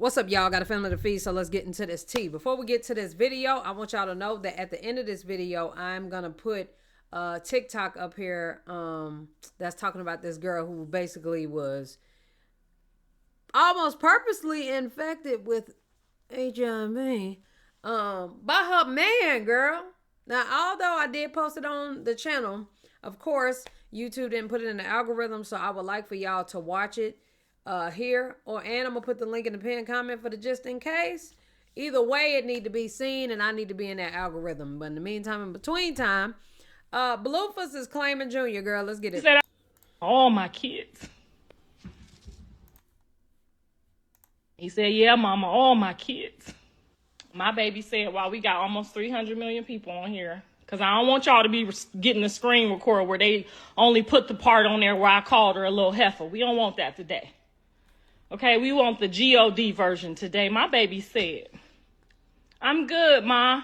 What's up, y'all? Got a family to feed, so let's get into this tea. Before we get to this video, I want y'all to know that at the end of this video, I'm gonna put TikTok up here that's talking about this girl who basically was almost purposely infected with H.I.V. By her man, girl. Now, although I did post it on the channel, of course, YouTube didn't put it in the algorithm, so I would like for y'all to watch it here, and I'm gonna put the link in the pinned comment for the just in case. Either way, it need to be seen, and I need to be in that algorithm. But in the meantime, in between time, Blufus is claiming Junior, girl. Let's get it. All my kids. He said, yeah, mama, all my kids. My baby said, well, we got almost 300 million people on here. Because I don't want y'all to be getting a screen record where they only put the part on there where I called her a little heifer. We don't want that today. Okay, we want the God version today. My baby said, I'm good, Ma.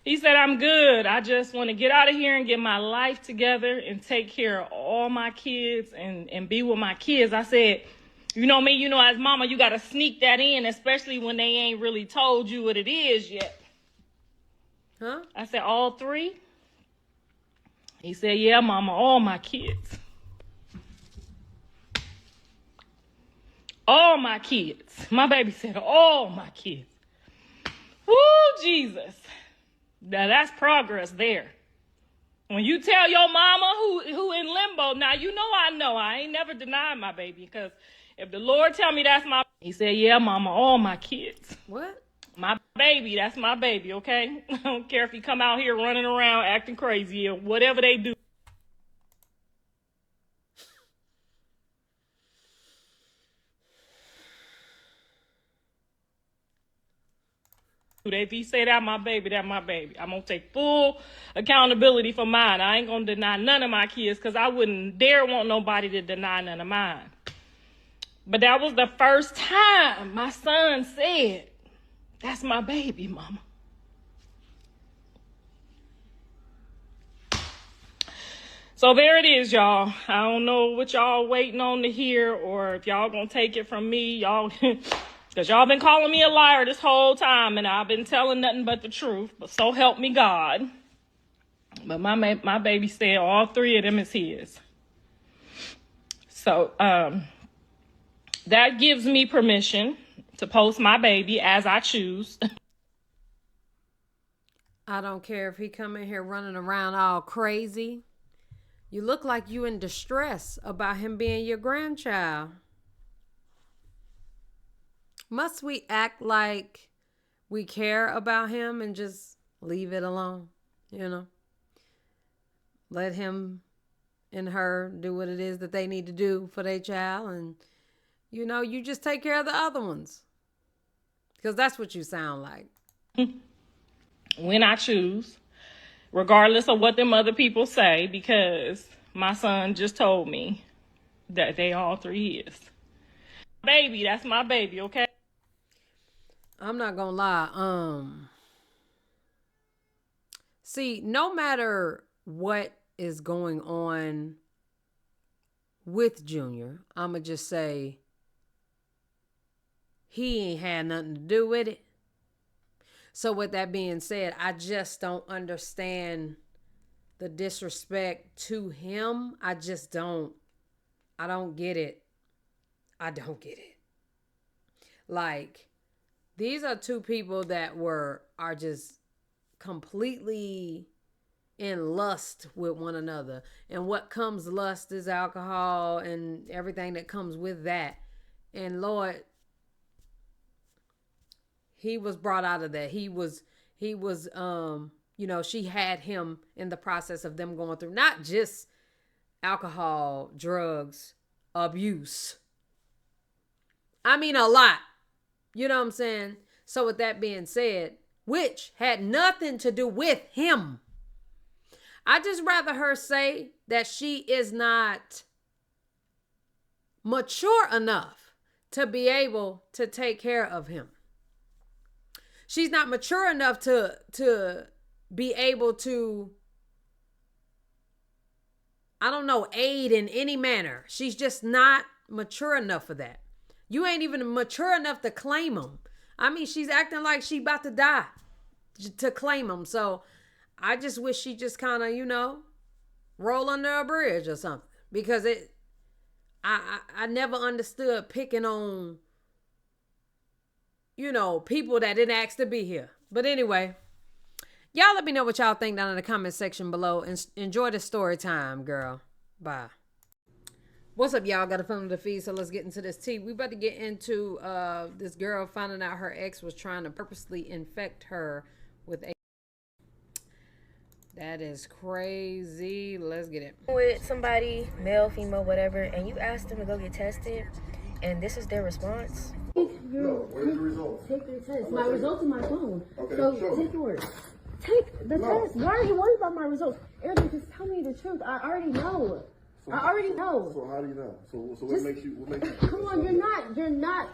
He said, I'm good. I just want to get out of here and get my life together and take care of all my kids and be with my kids. I said, you know me, as mama, you got to sneak that in, especially when they ain't really told you what it is yet. Huh? I said, all three? He said, yeah, mama, all my kids. All my kids. My baby said, all my kids. Woo, Jesus. Now that's progress there. When you tell your mama who in limbo, now you know I know. I ain't never denied my baby, because if the Lord tell me that's my, he said, yeah, mama, all my kids. What? My baby, that's my baby, okay? I don't care if he come out here running around acting crazy or whatever they do. If he say that my baby, that my baby. I'm going to take full accountability for mine. I ain't going to deny none of my kids, because I wouldn't dare want nobody to deny none of mine. But that was the first time my son said, that's my baby, mama. So there it is, y'all. I don't know what y'all waiting on to hear, or if y'all going to take it from me, y'all... Because y'all been calling me a liar this whole time, and I've been telling nothing but the truth. But so help me God. But my baby said all three of them is his. So that gives me permission to post my baby as I choose. I don't care if he come in here running around all crazy. You look like you in distress about him being your grandchild. Must we act like we care about him and just leave it alone? Let him and her do what it is that they need to do for their child. And, you just take care of the other ones. Because that's what you sound like. When I choose, regardless of what them other people say, because my son just told me that they all three is. Baby, that's my baby, okay? I'm not gonna lie. See, no matter what is going on with Junior, I'ma just say he ain't had nothing to do with it. So with that being said, I just don't understand the disrespect to him. I don't get it. I don't get it. Like, these are two people that are just completely in lust with one another. And what comes lust is alcohol and everything that comes with that. And Lord, he was brought out of that. He was she had him in the process of them going through not just alcohol, drugs, abuse. I mean, a lot. You know what I'm saying? So with that being said, which had nothing to do with him, I just rather her say that she is not mature enough to be able to take care of him. She's not mature enough to be able to, aid in any manner. She's just not mature enough for that. You ain't even mature enough to claim them. I mean, she's acting like she about to die to claim them. So I just wish she just kind of, you know, roll under a bridge or something. Because I never understood picking on, you know, people that didn't ask to be here. But anyway, y'all let me know what y'all think down in the comment section below. And enjoy the story time, girl. Bye. What's up, y'all? Got a phone to the feed, so let's get into this tea. We about to get into this girl finding out her ex was trying to purposely infect her with a... That is crazy. Let's get it. With somebody, male, female, whatever, and you ask them to go get tested, and this is their response. No, where's the results? Take your test. My results on my phone. Okay, so sure. take yours. Take the test. Why are you worried about my results? Erica, just tell me the truth. I already know. So I already know. So how do you know? So what Just, makes you? Come on, you're not.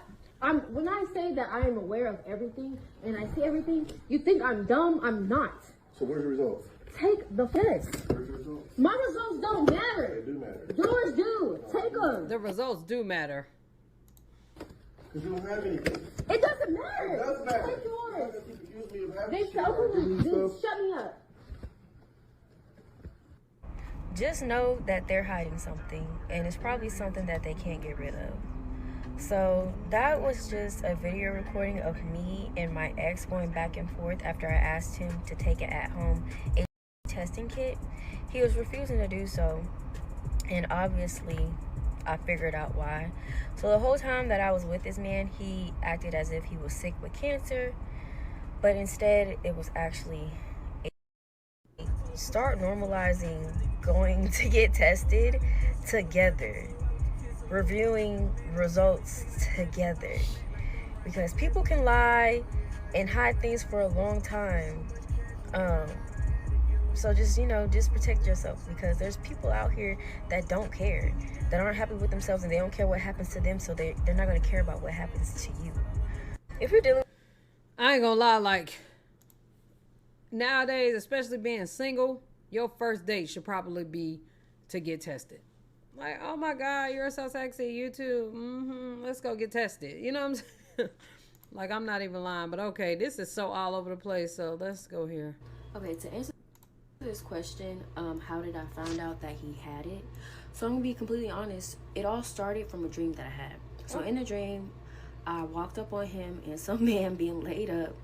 When I say that I am aware of everything and I see everything, you think I'm dumb. I'm not. So where's the results? Take the test. Where's the results? My results don't matter. They do matter. Yours do. Take them. The results do matter. Because you don't have anything. It doesn't matter. It does matter. Take yours. Accuse me of having They shit tell or doing me, stuff. shut me up. Just know that they're hiding something, and it's probably something that they can't get rid of. So that was just a video recording of me and my ex going back and forth after I asked him to take an at-home HIV testing kit. He was refusing to do so, and obviously I figured out why. So the whole time that I was with this man, he acted as if he was sick with cancer, but instead it was actually HIV. Start normalizing going to get tested together, reviewing results together, because people can lie and hide things for a long time. So just, you know, just protect yourself, because there's people out here that don't care, that aren't happy with themselves, and they don't care what happens to them, so they're not going to care about what happens to you. If you're dealing, I ain't gonna lie, like, nowadays, especially being single, your first date should probably be to get tested. Like, oh my God, you're so sexy, you too. Let's go get tested. You know what I'm saying? Like, I'm not even lying, but okay, this is so all over the place, so let's go here. Okay, to answer this question, how did I find out that he had it? So I'm gonna be completely honest. It all started from a dream that I had. So in the dream, I walked up on him and some man being laid up,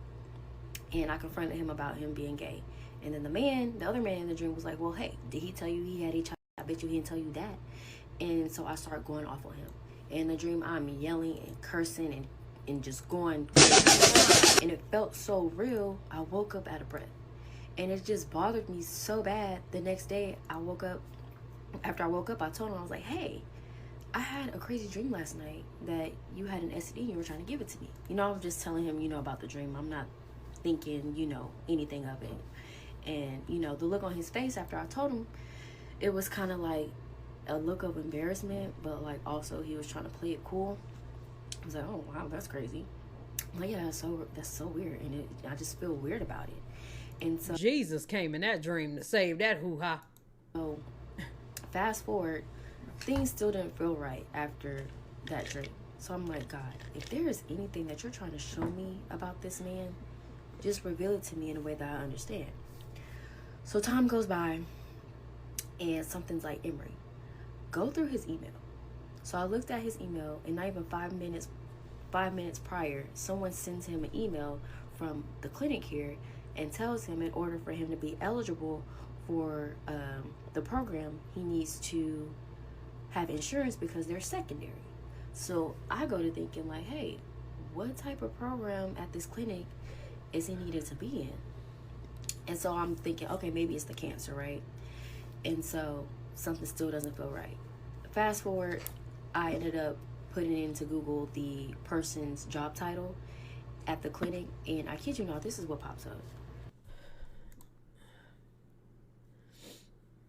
and I confronted him about him being gay. And then the other man in the dream was like, well, hey, did he tell you he had HIV? I bet you he didn't tell you that. And so I started going off on him. In the dream, I'm yelling and cursing and just going crazy. And it felt so real, I woke up out of breath. And it just bothered me so bad. The next day, after I woke up, I told him, I was like, hey, I had a crazy dream last night that you had an STD and you were trying to give it to me. You know, I was just telling him, you know, about the dream. I'm not thinking, you know, anything of it. And, you know, the look on his face after I told him, it was kind of like a look of embarrassment, but like also he was trying to play it cool. I was like, oh, wow, that's crazy. I'm like, yeah, that's so weird. And I just feel weird about it. And so Jesus came in that dream to save that hoo-ha. So fast forward, things still didn't feel right after that dream. So I'm like, God, if there is anything that you're trying to show me about this man, just reveal it to me in a way that I understand. So time goes by, and something's like, Emery, go through his email. So I looked at his email, and not even 5 minutes prior, someone sends him an email from the clinic here and tells him in order for him to be eligible for the program, he needs to have insurance because they're secondary. So I go to thinking like, hey, what type of program at this clinic is he needed to be in? And so I'm thinking, okay, maybe it's the cancer, right? And so something still doesn't feel right. Fast forward, I ended up putting into Google the person's job title at the clinic, and I kid you not, this is what pops up.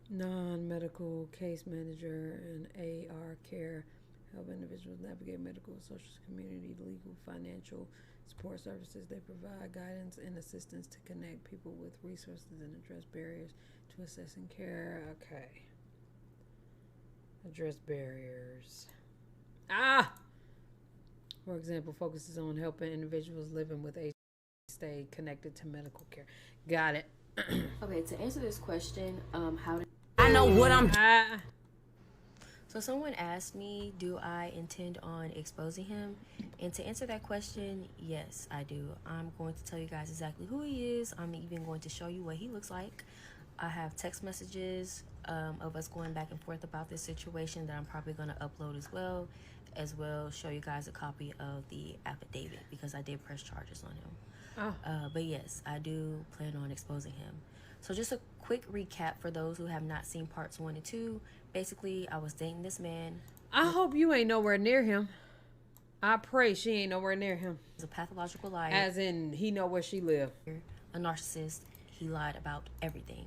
Non-medical case manager and AR care, help individuals navigate medical, social, community, legal, financial support services. They provide guidance and assistance to connect people with resources and address barriers to accessing care. Okay. Address barriers. For example, focuses on helping individuals living with HIV stay connected to medical care. Got it. Okay, to answer this question, how did I know what I'm. So someone asked me, do I intend on exposing him? And to answer that question, yes, I do. I'm going to tell you guys exactly who he is. I'm even going to show you what he looks like. I have text messages of us going back and forth about this situation that I'm probably going to upload as well show you guys a copy of the affidavit because I did press charges on him. But yes, I do plan on exposing him. So just a quick recap for those who have not seen parts 1 and 2. Basically, I was dating this man. I hope you ain't nowhere near him. I pray she ain't nowhere near him. He's a pathological liar. As in, he know where she live. A narcissist. He lied about everything.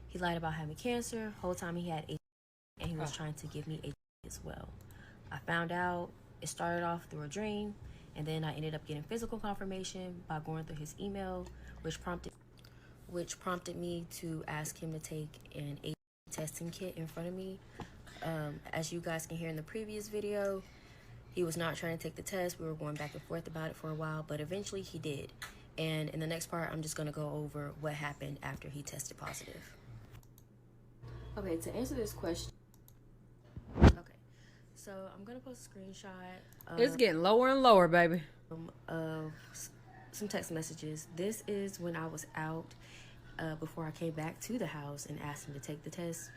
He lied about having cancer. Whole time he had HIV, and he was trying to give me HIV as well. I found out. It started off through a dream, and then I ended up getting physical confirmation by going through his email, which prompted me to ask him to take an HIV testing kit in front of me. As you guys can hear in the previous video, he was not trying to take the test. We were going back and forth about it for a while, but eventually he did. And in the next part, I'm just going to go over what happened after he tested positive. Okay, to answer this question. Okay, so I'm going to post a screenshot. It's getting lower and lower, baby. Of some text messages. This is when I was out before I came back to the house and asked him to take the test.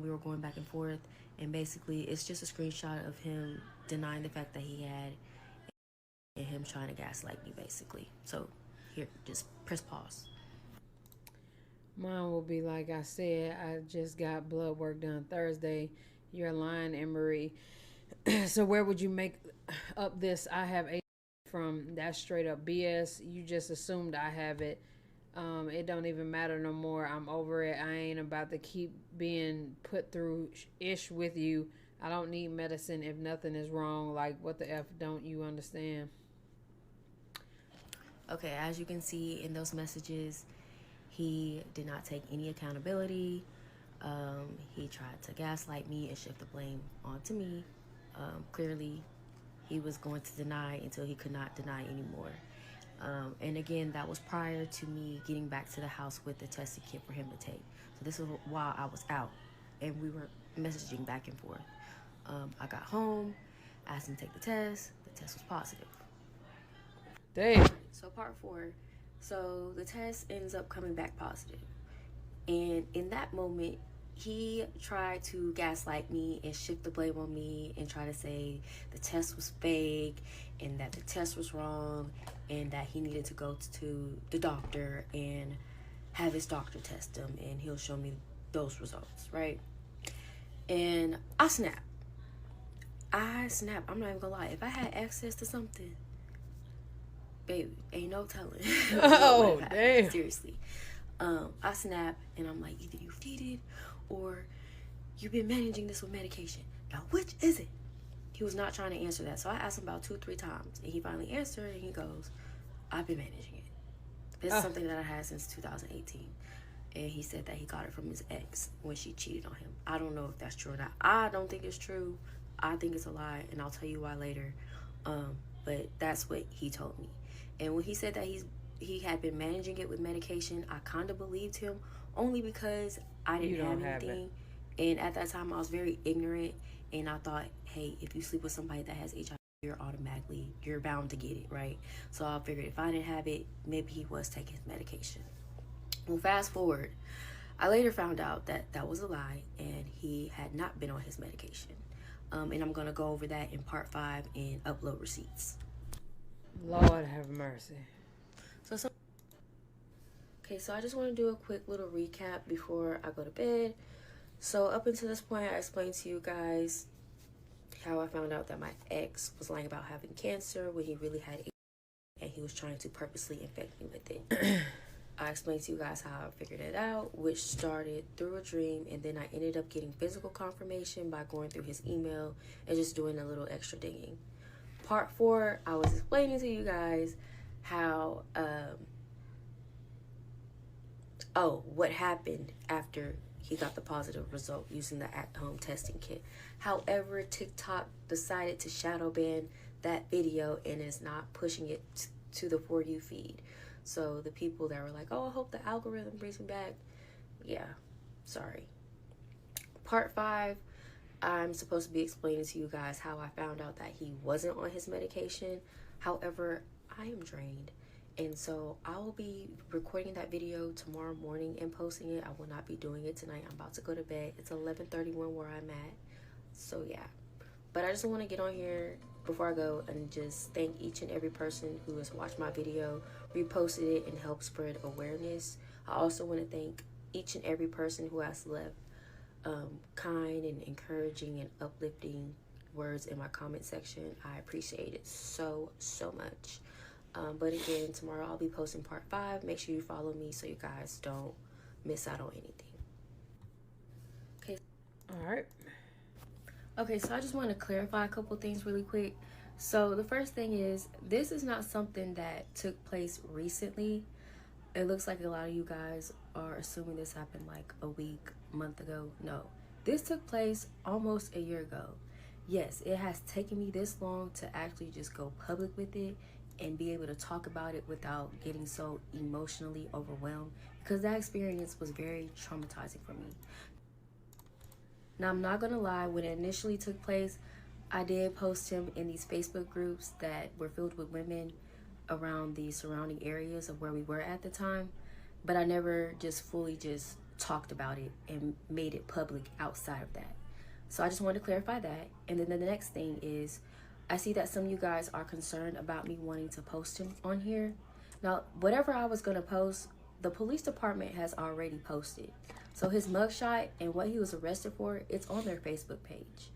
We were going back and forth, and basically it's just a screenshot of him denying the fact that he had and him trying to gaslight me, basically. So here, just press pause. Mine will be like I said, I just got blood work done Thursday. You're lying, Emery. So where would you make up this I have a from? That's straight up BS. You just assumed I have it. It don't even matter no more. I'm over it. I ain't about to keep being put through ish with you. I don't need medicine if nothing is wrong. Like, what the F don't you understand? Okay, as you can see in those messages, he did not take any accountability. He tried to gaslight me and shift the blame onto me. Clearly, he was going to deny until he could not deny anymore. And again, that was prior to me getting back to the house with the testing kit for him to take. So this is while I was out, and we were messaging back and forth. I got home, asked him to take the test. The test was positive. Damn. So part 4. So the test ends up coming back positive. And in that moment, he tried to gaslight me and shift the blame on me and try to say the test was fake and that the test was wrong and that he needed to go to the doctor and have his doctor test him and he'll show me those results, right? And I snapped. I'm not even gonna lie. If I had access to something, baby, ain't no telling. Oh, damn. Seriously. I snap and I'm like, either you feed it or you've been managing this with medication. Now, which is it? He was not trying to answer that. So I asked him about 2-3 times and he finally answered and he goes, I've been managing it. This is something that I had since 2018. And he said that he got it from his ex when she cheated on him. I don't know if that's true or not. I don't think it's true. I think it's a lie, and I'll tell you why later. But that's what he told me. And when he said that he had been managing it with medication, I kind of believed him, only because I didn't have anything. And at that time, I was very ignorant, and I thought, hey, if you sleep with somebody that has HIV, you're bound to get it, right? So I figured if I didn't have it, maybe he was taking his medication. Well, fast forward, I later found out that that was a lie, and he had not been on his medication. And I'm going to go over that in part 5 and upload receipts. Lord have mercy. So I just want to do a quick little recap before I go to bed. So up until this point, I explained to you guys how I found out that my ex was lying about having cancer when he really had HIV, and he was trying to purposely infect me with it. I explained to you guys how I figured it out, which started through a dream, and then I ended up getting physical confirmation by going through his email and just doing a little extra digging. Part 4, I was explaining to you guys how, what happened after he got the positive result using the at-home testing kit. However, TikTok decided to shadow ban that video and is not pushing it to the For You feed. So the people that were like, oh, I hope the algorithm brings me back, yeah, sorry. Part 5, I'm supposed to be explaining to you guys how I found out that he wasn't on his medication. However, I am drained, and so I will be recording that video tomorrow morning and posting it. I will not be doing it tonight. I'm about to go to bed. It's 11:31 where I'm at, so yeah. But I just want to get on here before I go and just thank each and every person who has watched my video, reposted it, and helped spread awareness. I also want to thank each and every person who has left kind and encouraging and uplifting words in my comment section. I appreciate it so much. But again, tomorrow I'll be posting part 5. Make sure you follow me so you guys don't miss out on anything. Okay. All right. Okay, so I just want to clarify a couple things really quick. So the first thing is, this is not something that took place recently. It looks like a lot of you guys are assuming this happened like a week, month ago. No, this took place almost a year ago. Yes, it has taken me this long to actually just go public with it and be able to talk about it without getting so emotionally overwhelmed, because that experience was very traumatizing for me. Now, I'm not gonna lie, when it initially took place, I did post him in these Facebook groups that were filled with women around the surrounding areas of where we were at the time, but I never just fully just talked about it and made it public outside of that. So I just wanted to clarify that. And then the next thing is, I see that some of you guys are concerned about me wanting to post him on here. Now, whatever I was gonna post, the police department has already posted. So his mugshot and what he was arrested for, it's on their Facebook page.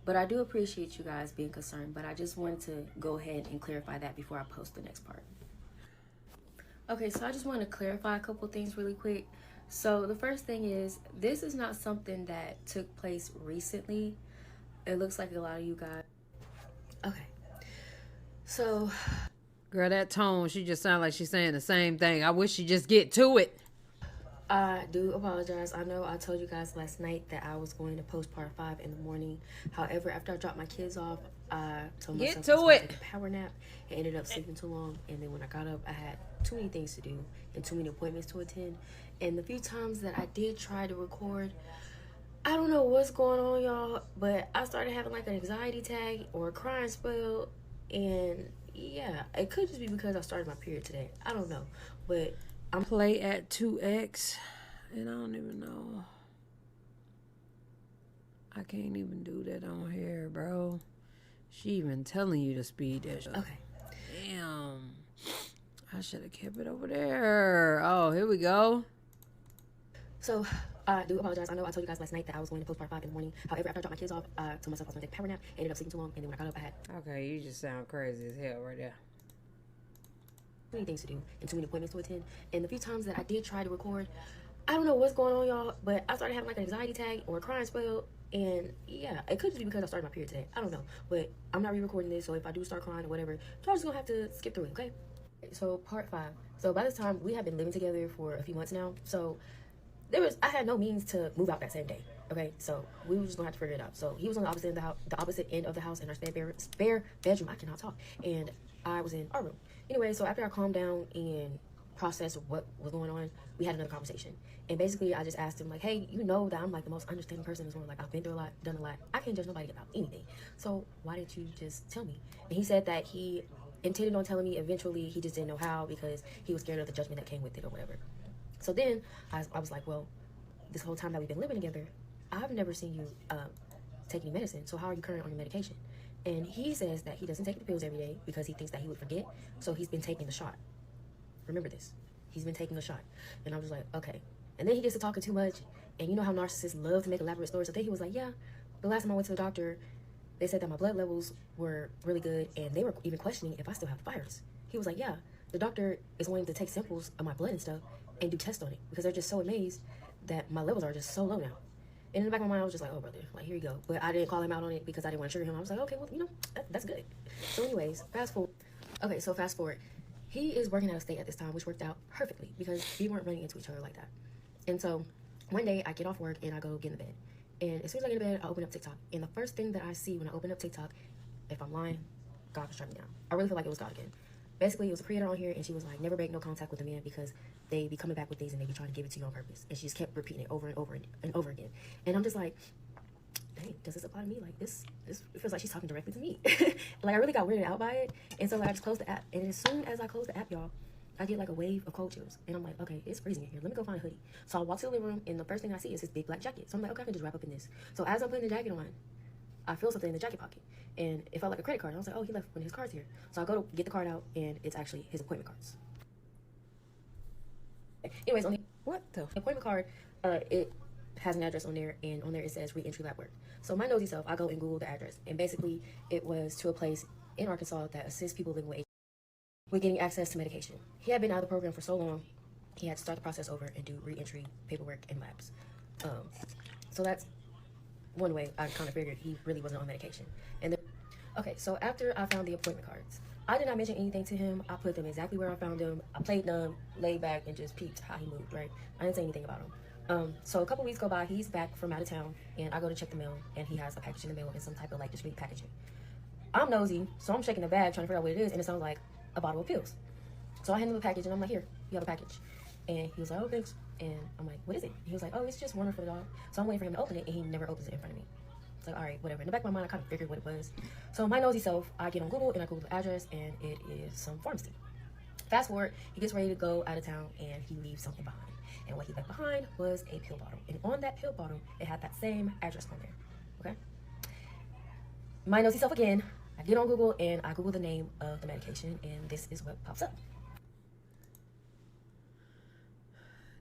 But I do appreciate you guys being concerned, but I just wanted to go ahead and clarify that before I post the next part. Okay, so I just want to clarify a couple things really quick. So the first thing is, this is not something that took place recently. It looks like a lot of you guys. Okay, so. Girl, that tone, she just sounds like she's saying the same thing. I wish she just get to it. I do apologize. I know I told you guys last night that I was going to post part 5 in the morning. However, after I dropped my kids off, I told myself I was going to take a power nap and ended up sleeping too long. And then when I got up, I had too many things to do and too many appointments to attend. And the few times that I did try to record, I don't know what's going on, y'all, but I started having like an anxiety tag or a crying spell. And yeah, it could just be because I started my period today. I don't know, but I'm play at 2x, and I don't even know. I can't even do that on here, bro. She even telling you to speed that. Okay. Damn. I should have kept it over there. Oh, here we go. So, I do apologize. I know I told you guys last night that I was going to post part 5 in the morning. However, after I dropped my kids off, I told myself I was going to take a power nap. Ended up sleeping too long, and then when I got up, I had... Okay, you just sound crazy as hell right there. Too many things to do and too many appointments to attend. And the few times that I did try to record, I don't know what's going on, y'all, but I started having like an anxiety tag or a crying spell. And yeah, it could just be because I started my period today. I don't know, but I'm not re-recording this, so if I do start crying or whatever, y'all just gonna have to skip through it, okay? So part 5. So by this time, we have been living together for a few months now. So I had no means to move out that same day. Okay, so we were just gonna have to figure it out. So he was on the opposite end of the house, in our spare bedroom. I cannot talk, and I was in our room. Anyway, so after I calmed down and processed what was going on, we had another conversation. And basically, I just asked him, like, hey, you know that I'm like the most understanding person in this world. Like, I've been through a lot, done a lot. I can't judge nobody about anything. So why didn't you just tell me? And he said that he intended on telling me eventually. He just didn't know how because he was scared of the judgment that came with it or whatever. So then I was like, well, this whole time that we've been living together, I've never seen you take any medicine. So how are you current on your medication? And he says that he doesn't take the pills every day because he thinks that he would forget. So he's been taking the shot. Remember this. He's been taking a shot. And I was like, okay. And then he gets to talking too much. And you know how narcissists love to make elaborate stories. So then he was like, yeah, the last time I went to the doctor, they said that my blood levels were really good. And they were even questioning if I still have the virus. He was like, yeah, the doctor is wanting to take samples of my blood and stuff and do tests on it because they're just so amazed that my levels are just so low now. And in the back of my mind, I was just like, oh, brother, like, here you go. But I didn't call him out on it because I didn't want to trigger him. I was like, okay, well, you know, that's good. So anyways, fast forward. Okay, so fast forward. He is working out of state at this time, which worked out perfectly because we weren't running into each other like that. And so one day I get off work and I go get in the bed. And as soon as I get in bed, I open up TikTok. And the first thing that I see when I open up TikTok, if I'm lying, God can strike me down. I really feel like it was God again. Basically, it was a creator on here, and she was like, never break no contact with a man because they be coming back with things and they be trying to give it to you on purpose. And she just kept repeating it over and over and over again. And I'm just like, dang, does this apply to me? Like, this it feels like she's talking directly to me. Like, I really got weirded out by it. And so, like, I just closed the app. And as soon as I closed the app, y'all, I get, like, a wave of cold chills. And I'm like, okay, it's freezing in here. Let me go find a hoodie. So I walk to the living room, and the first thing I see is this big black jacket. So I'm like, okay, I can just wrap up in this. So as I'm putting the jacket on, I feel something in the jacket pocket. And it felt like a credit card. And I was like, oh, he left one of his cards here. So I go to get the card out, and it's actually his appointment cards. Anyways, on the appointment card, it has an address on there, and on there it says re-entry lab work. So my nosy self, I go and Google the address, and basically it was to a place in Arkansas that assists people living with HIV with getting access to medication. He had been out of the program for so long, he had to start the process over and do re-entry paperwork and labs. So that's one way I kind of figured he really wasn't on medication. And then, okay, so after I found the appointment cards, I did not mention anything to him. I put them exactly where I found them. I played dumb, laid back, and just peeped how he moved, right? I didn't say anything about him. So a couple weeks go by, he's back from out of town, and I go to check the mail, and he has a package in the mail and some type of, like, discreet packaging. I'm nosy, so I'm checking the bag, trying to figure out what it is, and it sounds like a bottle of pills. So I hand him the package, and I'm like, here, you have a package. And he was like, oh, thanks. And I'm like, what is it? He was like, oh, it's just Warner for the dog. So I'm waiting for him to open it, and he never opens it in front of me. It's like, all right, whatever. In the back of my mind, I kind of figured what it was. So my nosy self, I get on Google, and I Google the address, and it is some pharmacy. Fast forward, he gets ready to go out of town, and he leaves something behind. And what he left behind was a pill bottle. And on that pill bottle, it had that same address on there, okay? My nosy self again, I get on Google, and I Google the name of the medication, and this is what pops up.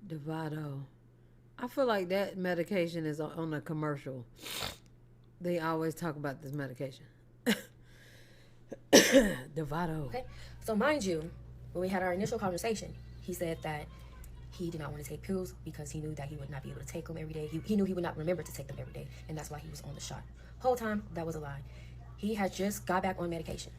Devado. I feel like that medication is on a commercial. They always talk about this medication. Devado. Okay, so mind you, when we had our initial conversation, he said that he did not want to take pills because he knew that he would not be able to take them every day. He knew he would not remember to take them every day, and that's why he was on the shot. Whole time, that was a lie. He had just got back on medication.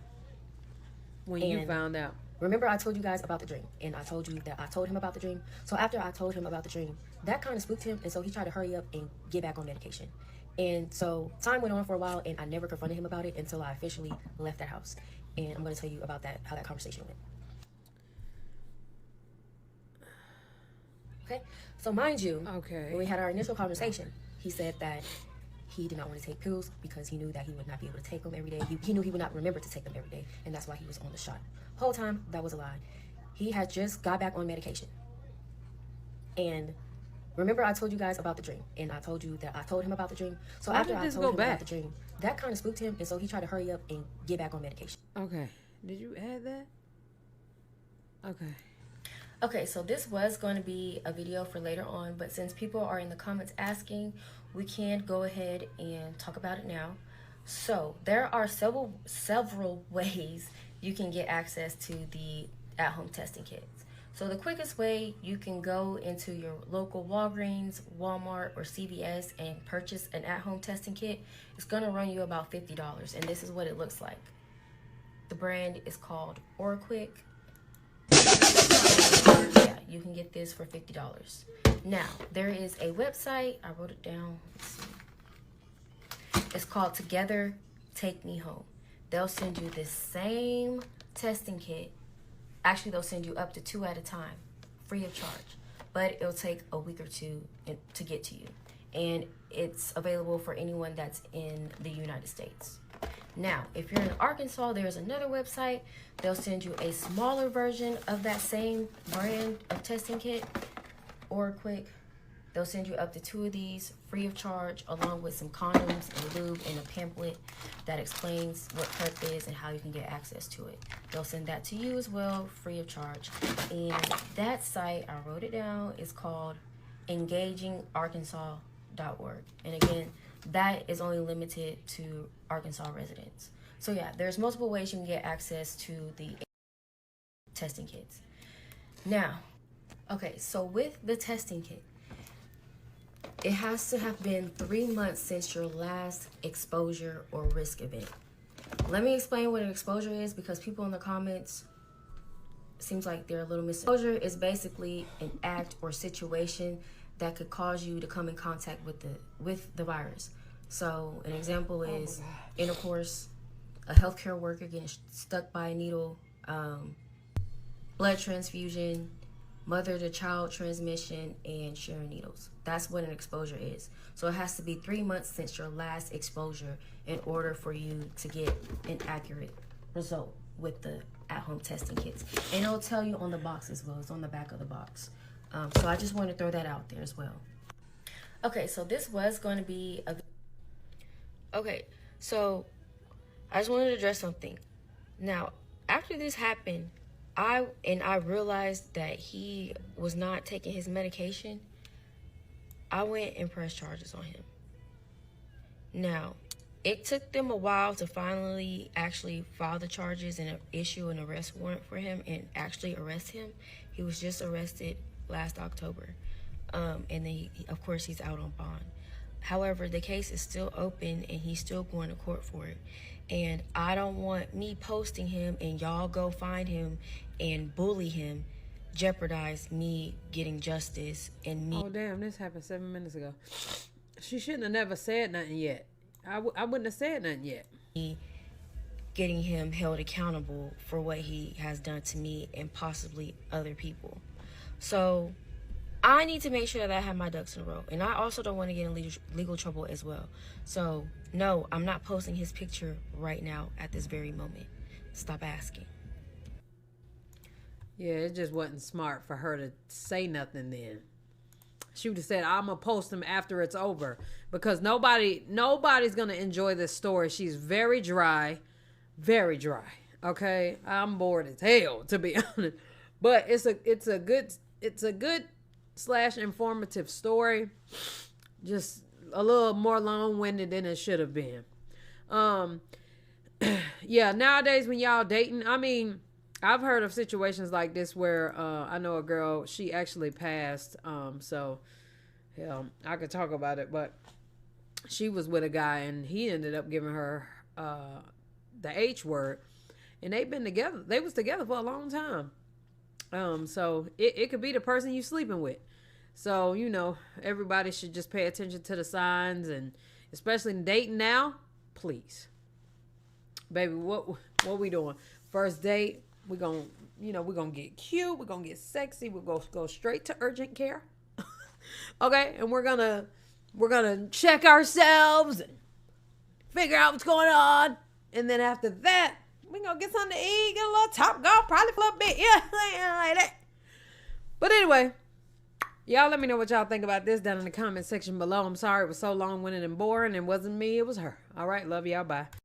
When you found out. Remember I told you guys about the dream, and I told you that I told him about the dream. So after I told him about the dream, that kind of spooked him, and so he tried to hurry up and get back on medication. And so time went on for a while, and I never confronted him about it until I officially left that house. And I'm going to tell you about that, how that conversation went. Okay, so mind you, when we had our initial conversation, he said that he did not want to take pills because he knew that he would not be able to take them every day. He knew he would not remember to take them every day, and that's why he was on the shot. Whole time, that was a lie. He had just got back on medication. And remember I told you guys about the dream, and I told you that I told him about the dream. So after I told him about the dream, that kind of spooked him, and so he tried to hurry up and get back on medication. Okay. Did you add that? Okay. Okay, so this was going to be a video for later on, but since people are in the comments asking, we can go ahead and talk about it now. So there are several ways you can get access to the at-home testing kits. So the quickest way, you can go into your local Walgreens, Walmart, or CVS and purchase an at-home testing kit. It's going to run you about $50, and this is what it looks like. The brand is called Orquick. Yeah, you can get this for $50. Now, there is a website. I wrote it down. Let's see. It's called Together Take Me Home. They'll send you this same testing kit. Actually, they'll send you up to 2 at a time, free of charge. But it'll take a week or 2 to get to you. And it's available for anyone that's in the United States. Now, if you're in Arkansas, there's another website. They'll send you a smaller version of that same brand of testing kit, or quick. They'll send you up to 2 of these free of charge, along with some condoms and lube and a pamphlet that explains what PrEP is and how you can get access to it. They'll send that to you as well, free of charge. And that site, I wrote it down, is called EngagingArkansas.org. And again, that is only limited to Arkansas residents. So yeah, there's multiple ways you can get access to the testing kits. Now, okay, so with the testing kit, it has to have been 3 months since your last exposure or risk event. Let me explain what an exposure is, because people in the comments seems like they're a little misinformed. Exposure is basically an act or situation that could cause you to come in contact with the virus. So an example is intercourse, a healthcare worker getting stuck by a needle, blood transfusion, mother to child transmission, and sharing needles. That's what an exposure is. So it has to be 3 months since your last exposure in order for you to get an accurate result with the at-home testing kits. And it'll tell you on the box as well. It's on the back of the box. So I just want to throw that out there as well. Okay, so this was going to be a... Okay, so I just wanted to address something. Now, after this happened, I realized that he was not taking his medication. I went and pressed charges on him. Now, it took them a while to finally actually file the charges and issue an arrest warrant for him and actually arrest him. He was just arrested last October. And then, of course, he's out on bond. However, the case is still open and he's still going to court for it. And I don't want me posting him and y'all go find him and bully him, jeopardize me getting justice and me... Oh, damn, this happened 7 minutes ago. She shouldn't have never said nothing yet. I wouldn't have said nothing yet. Getting him held accountable for what he has done to me and possibly other people. So I need to make sure that I have my ducks in a row. And I also don't want to get in legal trouble as well. So, no, I'm not posting his picture right now at this very moment. Stop asking. Yeah, it just wasn't smart for her to say nothing then. She would have said, I'm going to post him after it's over. Because nobody's going to enjoy this story. She's very dry. Very dry. Okay? I'm bored as hell, to be honest. But it's a good / informative story. Just a little more long-winded than it should have been. Yeah, nowadays when y'all dating, I mean, I've heard of situations like this where I know a girl, she actually passed. So, hell, I could talk about it, but she was with a guy and he ended up giving her the H word. And they've been together. They was together for a long time. So it could be the person you sleeping with. So, you know, everybody should just pay attention to the signs, and especially in dating now, please. Baby, what we doing? First date, we're going to get cute, we're going to get sexy, we're going to go straight to urgent care. Okay? And we're going to check ourselves and figure out what's going on. And then after that, we're going to get something to eat, get a little Top Golf, probably for a bit. Yeah, like that. But anyway, y'all let me know what y'all think about this down in the comment section below. I'm sorry it was so long-winded and boring. It wasn't me, it was her. All right, love y'all. Bye.